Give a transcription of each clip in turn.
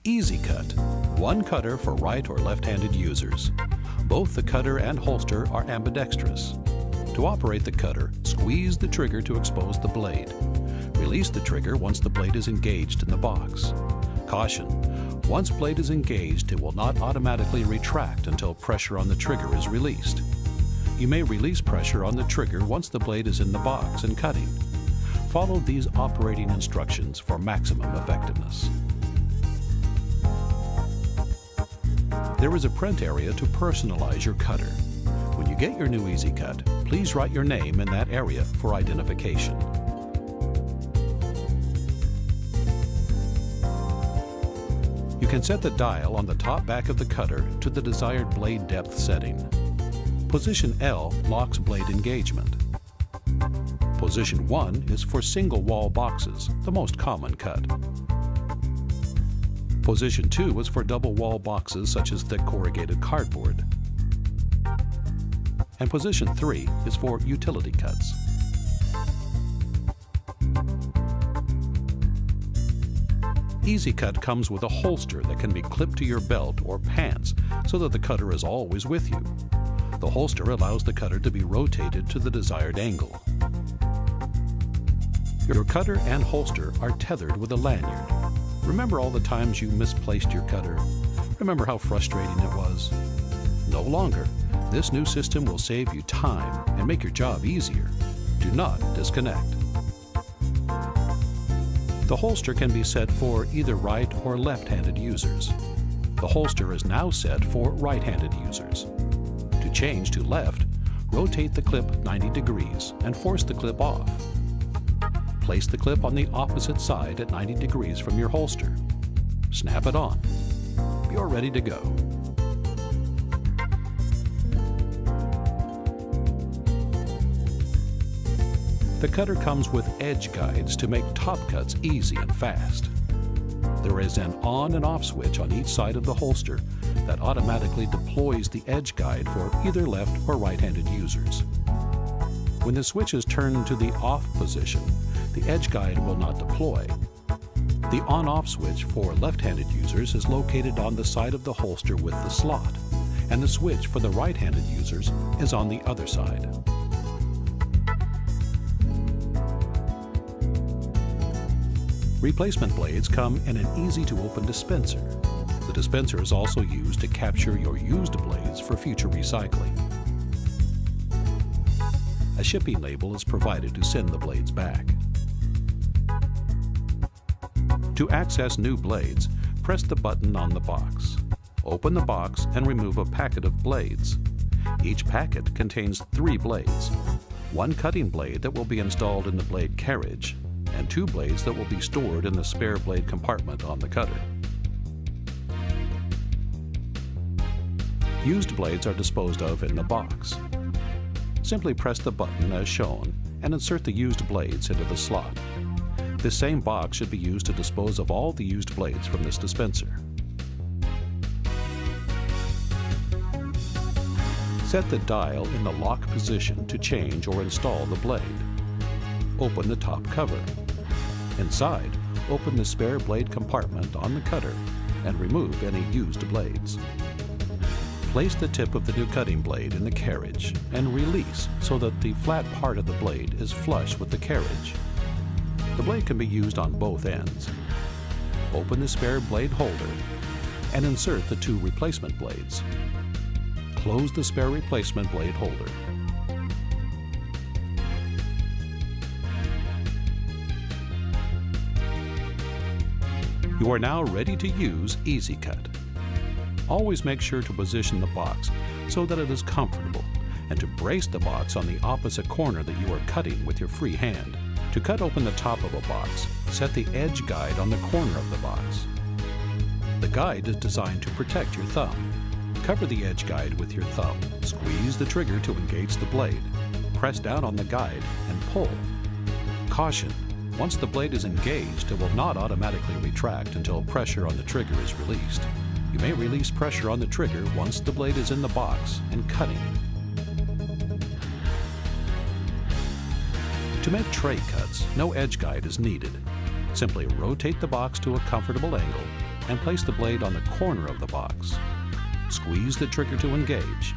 Easy Cut, one cutter for right or left-handed users. Both the cutter and holster are ambidextrous. To operate the cutter, squeeze the trigger to expose the blade. Release the trigger once the blade is engaged in the box. Caution: once blade is engaged, it will not automatically retract until pressure on the trigger is released. You may release pressure on the trigger once the blade is in the box and cutting. Follow these operating instructions for maximum effectiveness. There is a print area to personalize your cutter. When you get your new Easy Cut, please write your name in that area for identification. You can set the dial on the top back of the cutter to the desired blade depth setting. Position L locks blade engagement. Position 1 is for single wall boxes, the most common cut. Position 2 is for double wall boxes such as thick corrugated cardboard. And position 3 is for utility cuts. Easy Cut comes with a holster that can be clipped to your belt or pants so that the cutter is always with you. The holster allows the cutter to be rotated to the desired angle. Your cutter and holster are tethered with a lanyard. Remember all the times you misplaced your cutter? Remember how frustrating it was? No longer. This new system will save you time and make your job easier. Do not disconnect. The holster can be set for either right or left-handed users. The holster is now set for right-handed users. To change to left, rotate the clip 90 degrees and force the clip off. Place the clip on the opposite side at 90 degrees from your holster. Snap it on. You're ready to go. The cutter comes with edge guides to make top cuts easy and fast. There is an on and off switch on each side of the holster that automatically deploys the edge guide for either left or right-handed users. When the switch is turned to the off position, the edge guide will not deploy. The on-off switch for left-handed users is located on the side of the holster with the slot, and the switch for the right-handed users is on the other side. Replacement blades come in an easy-to-open dispenser. The dispenser is also used to capture your used blades for future recycling. A shipping label is provided to send the blades back. To access new blades, press the button on the box. Open the box and remove a packet of blades. Each packet contains 3 blades, one cutting blade that will be installed in the blade carriage, and 2 blades that will be stored in the spare blade compartment on the cutter. Used blades are disposed of in the box. Simply press the button as shown and insert the used blades into the slot. This same box should be used to dispose of all the used blades from this dispenser. Set the dial in the lock position to change or install the blade. Open the top cover. Inside, open the spare blade compartment on the cutter and remove any used blades. Place the tip of the new cutting blade in the carriage and release so that the flat part of the blade is flush with the carriage. The blade can be used on both ends. Open the spare blade holder and insert the 2 replacement blades. Close the spare replacement blade holder. You are now ready to use Easy Cut. Always make sure to position the box so that it is comfortable and to brace the box on the opposite corner that you are cutting with your free hand. To cut open the top of a box, set the edge guide on the corner of the box. The guide is designed to protect your thumb. Cover the edge guide with your thumb. Squeeze the trigger to engage the blade. Press down on the guide and pull. Caution: once the blade is engaged, it will not automatically retract until pressure on the trigger is released. You may release pressure on the trigger once the blade is in the box and cutting. To make tray cuts, no edge guide is needed. Simply rotate the box to a comfortable angle and place the blade on the corner of the box. Squeeze the trigger to engage.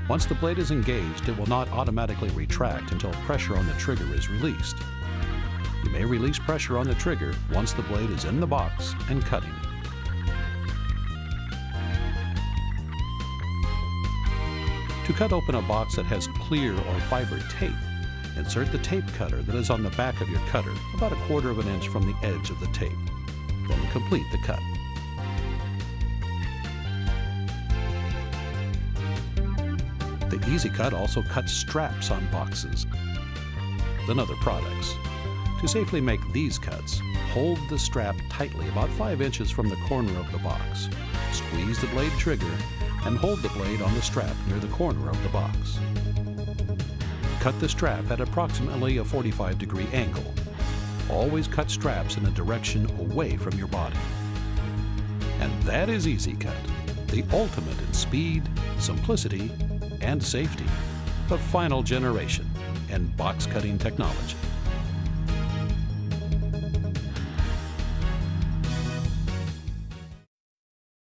Once the blade is engaged, it will not automatically retract until pressure on the trigger is released. You may release pressure on the trigger once the blade is in the box and cutting. To cut open a box that has clear or fiber tape, insert the tape cutter that is on the back of your cutter about 1/4 of an inch from the edge of the tape. Then complete the cut. The Easy Cut also cuts straps on boxes and other products. To safely make these cuts, hold the strap tightly about 5 inches from the corner of the box. Squeeze the blade trigger and hold the blade on the strap near the corner of the box. Cut the strap at approximately a 45-degree angle. Always cut straps in a direction away from your body. And that is Easy Cut, the ultimate in speed, simplicity, and safety. The final generation in box cutting technology.